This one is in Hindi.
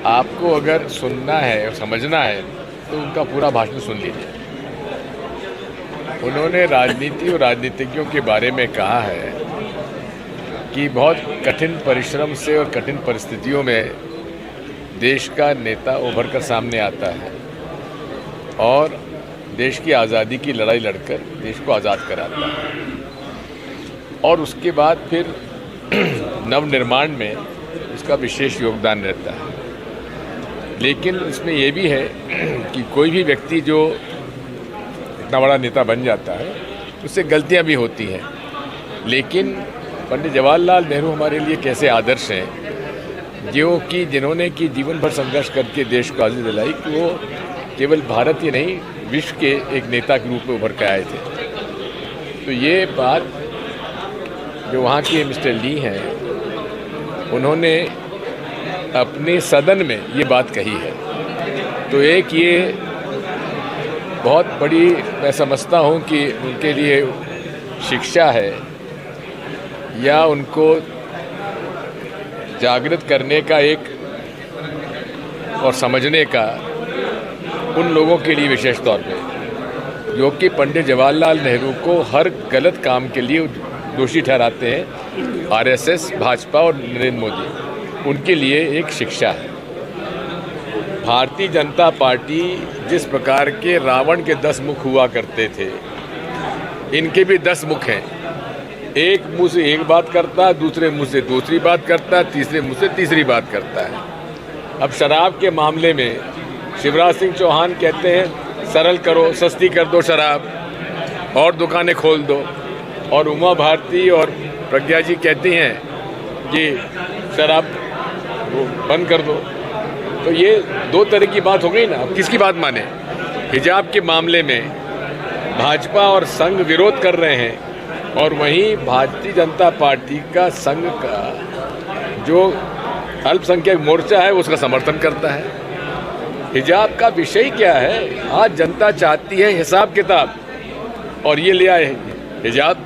आपको अगर सुनना है और समझना है तो उनका पूरा भाषण सुन लीजिए। उन्होंने राजनीति और राजनीतिज्ञों के बारे में कहा है कि बहुत कठिन परिश्रम से और कठिन परिस्थितियों में देश का नेता उभर कर सामने आता है और देश की आज़ादी की लड़ाई लड़कर देश को आज़ाद कराता है और उसके बाद फिर नवनिर्माण में उसका विशेष योगदान रहता है। लेकिन इसमें यह भी है कि कोई भी व्यक्ति जो इतना बड़ा नेता बन जाता है उससे गलतियां भी होती हैं, लेकिन पंडित जवाहरलाल नेहरू हमारे लिए कैसे आदर्श हैं जिन्होंने कि जीवन भर संघर्ष करके देश को आज़ादी दिलाई कि वो केवल भारत ही नहीं विश्व के एक नेता के रूप में उभर कर आए थे। तो ये बात जो वहाँ के मिस्टर ली हैं उन्होंने अपने सदन में ये बात कही है, तो एक ये बहुत बड़ी मैं समझता हूँ कि उनके लिए शिक्षा है या उनको जागृत करने का एक और समझने का उन लोगों के लिए विशेष तौर पे जो कि पंडित जवाहरलाल नेहरू को हर गलत काम के लिए दोषी ठहराते हैं, आरएसएस, भाजपा और नरेंद्र मोदी, उनके लिए एक शिक्षा है। भारतीय जनता पार्टी जिस प्रकार के रावण के 10 मुख हुआ करते थे, इनके भी 10 मुख हैं। एक मुंह से एक बात करता है, दूसरे मुंह से दूसरी बात करता है, तीसरे मुंह से तीसरी बात करता है। अब शराब के मामले में शिवराज सिंह चौहान कहते हैं सरल करो, सस्ती कर दो शराब और दुकानें खोल दो, और उमा भारती और प्रज्ञा जी कहती हैं कि शराब वो बंद कर दो। तो ये दो तरह की बात हो गई ना। अब किसकी बात माने? हिजाब के मामले में भाजपा और संघ विरोध कर रहे हैं और वहीं भारतीय जनता पार्टी का संघ का जो अल्पसंख्यक मोर्चा है उसका समर्थन करता है। हिजाब का विषय क्या है? आज जनता चाहती है हिसाब किताब, और ये ले आए हिजाब।